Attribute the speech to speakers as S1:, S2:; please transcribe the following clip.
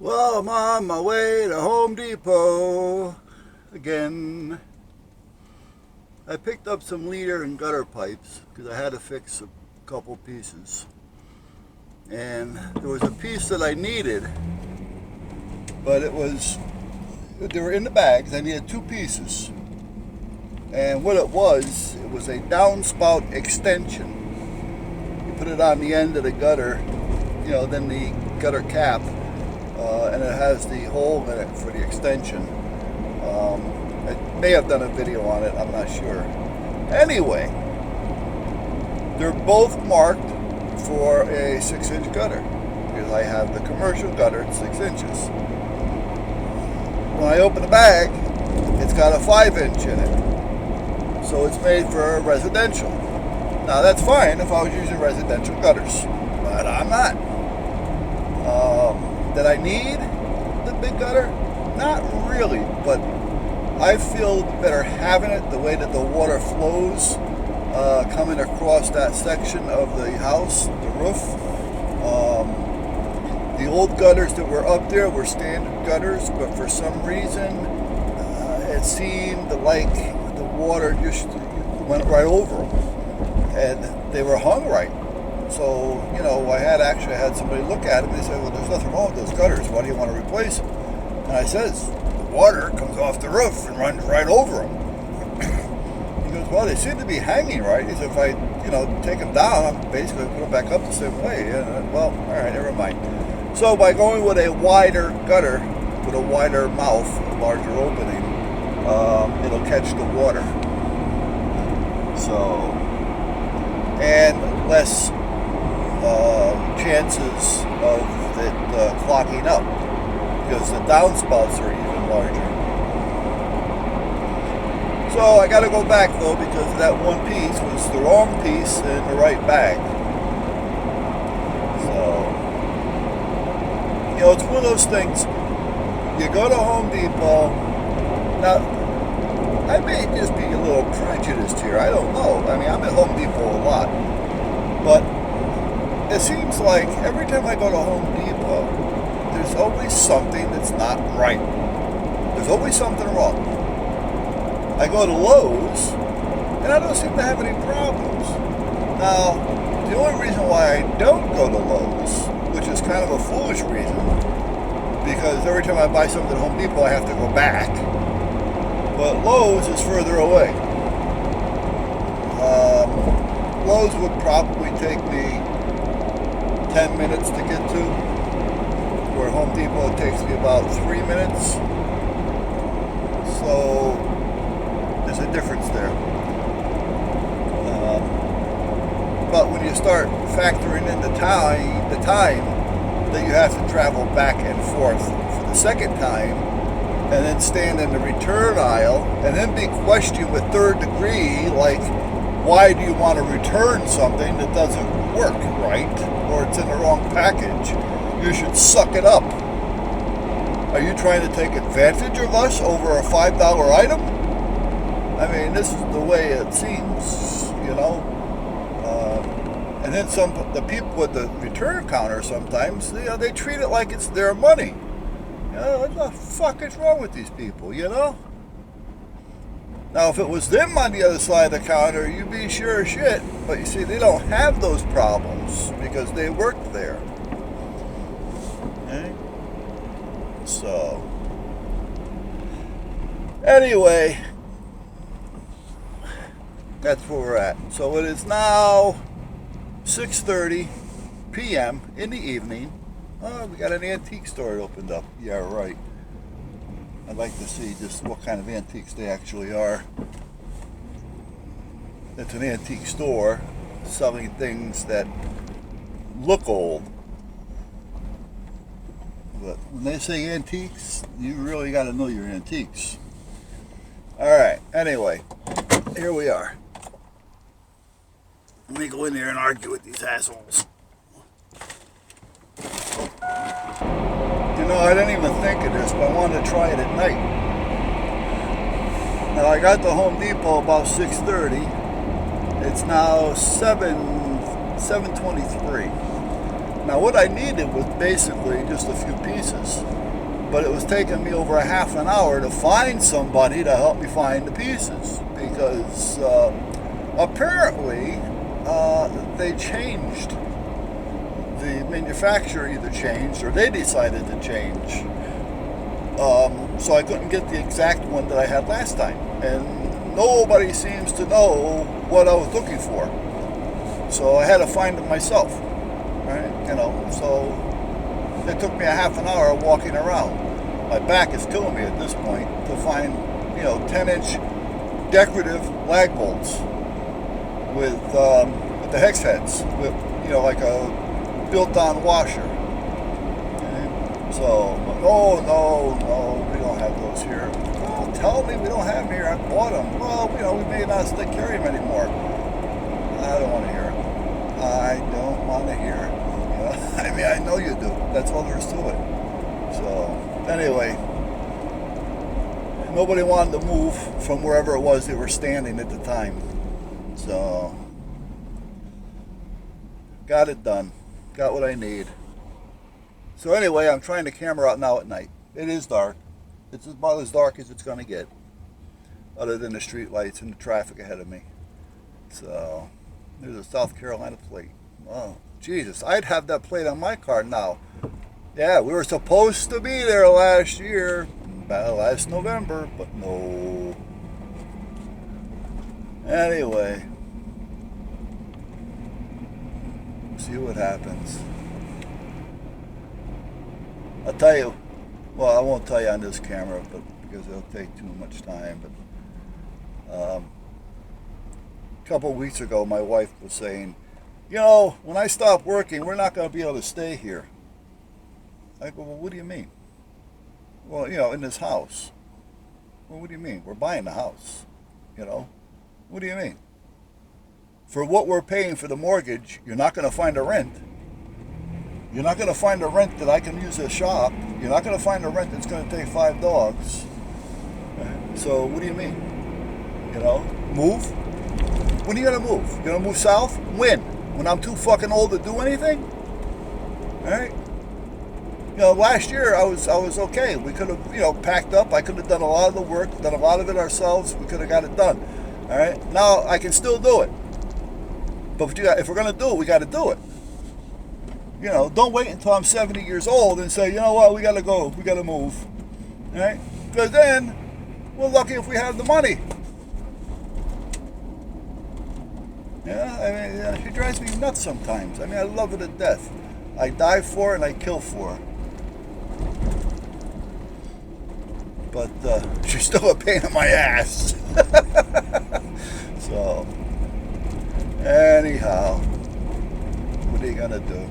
S1: Well, I'm on my way to Home Depot again. I picked up some leader and gutter pipes because I had to fix a couple pieces. And there was a piece that I needed, but they were in the bags. I needed two pieces. And what it was a downspout extension. You put it on the end of the gutter, then the gutter cap, and it has the hole in it for the extension. I may have done a video on it, I'm not sure. Anyway, they're both marked for a 6-inch gutter because I have the commercial gutter at 6 inches. When I open the bag, it's got a 5-inch in it. So it's made for residential. Now that's fine if I was using residential gutters, but I'm not. Did I need the big gutter? Not really, but I feel better having it the way that the water flows coming across that section of the house, the roof. The old gutters that were up there were standard gutters, but for some reason it seemed like the water just went right over them, and they were hung right. So, I had somebody look at them and they said, well, there's nothing wrong with those gutters. Why do you want to replace them? And I says, the water comes off the roof and runs right over them. He goes, well, they seem to be hanging right. He said, if I, take them down, I'm basically put them back up the same way. Well, all right, never mind. So by going with a wider gutter, with a wider mouth, a larger opening, it'll catch the water. So, and less chances of it clogging up because the downspouts are even larger. So I got to go back though because that one piece was the wrong piece in the right bag. So, it's one of those things. You go to Home Depot. Now, I may just be a little prejudiced here. I don't know. I mean, I'm at Home Depot a lot. But it seems like every time I go to Home Depot, there's always something that's not right. There's always something wrong. I go to Lowe's, and I don't seem to have any problems. Now, the only reason why I don't go to Lowe's, which is kind of a foolish reason, because every time I buy something at Home Depot, I have to go back. But Lowe's is further away. Lowe's would probably take me 10 minutes to get to, where Home Depot takes me about 3 minutes. So there's a difference there. But when you start factoring in the time that you have to travel back and forth for the second time, and then stand in the return aisle, and then be questioned with third degree, like, why do you want to return something that doesn't work right, or it's in the wrong package? You should suck it up. Are you trying to take advantage of us over a $5 item? I mean, this is the way it seems, And then the people at the return counter sometimes, they treat it like it's their money. What the fuck is wrong with these people, Now, if it was them on the other side of the counter, you'd be sure as shit. But you see, they don't have those problems because they work there. Okay? So, anyway, that's where we're at. So it is now 6:30 p.m. in the evening. Oh, we got an antique store opened up. Yeah, right. I'd like to see just what kind of antiques they actually are. It's an antique store selling things that look old. But when they say antiques, you really got to know your antiques. Alright, anyway, here we are. Let me go in there and argue with these assholes. I didn't even think of this, but I wanted to try it at night. Now, I got to Home Depot about 6:30. It's now 7:23. Now what I needed was basically just a few pieces, but it was taking me over a half an hour to find somebody to help me find the pieces, because apparently they changed. The manufacturer either changed or they decided to change. So I couldn't get the exact one that I had last time. And nobody seems to know what I was looking for. So I had to find it myself. Right? You know, so it took me a half an hour walking around. My back is killing me at this point to find, 10-inch decorative lag bolts with the hex heads with, like a built-on washer. Okay? So, no, we don't have those here. Well, tell me we don't have them here. I bought them. Well, we may not carry them anymore. I don't want to hear it. I don't want to hear it. I mean, I know you do. That's all there is to it. So, anyway, nobody wanted to move from wherever it was they were standing at the time. So, got it done. Got what I need. So anyway, I'm trying the camera out now at night. It is dark. It's about as dark as it's going to get, other than the street lights and the traffic ahead of me. So, there's a South Carolina plate. Oh, Jesus. I'd have that plate on my car now. Yeah, we were supposed to be there last year, last November, but no. Anyway, see what happens. I'll tell you, well, I won't tell you on this camera, but because it'll take too much time. But a couple of weeks ago, my wife was saying, when I stop working, we're not going to be able to stay here. I go, well, what do you mean? Well, in this house. Well, what do you mean? We're buying the house. What do you mean? For what we're paying for the mortgage, you're not going to find a rent. You're not going to find a rent that I can use as a shop. You're not going to find a rent that's going to take 5 dogs. So what do you mean? Move? When are you going to move? You're going to move south? When? When I'm too fucking old to do anything? All right? Last year I was okay. We could have, packed up. I could have done a lot of the work, done a lot of it ourselves. We could have got it done. All right? Now I can still do it. But if we're going to do it, we got to do it. Don't wait until I'm 70 years old and say, you know what, we got to go. We got to move. All right? Because then we're lucky if we have the money. Yeah, I mean, she drives me nuts sometimes. I mean, I love her to death. I die for her and I kill for her. But she's still a pain in my ass. So, anyhow, what are you going to do?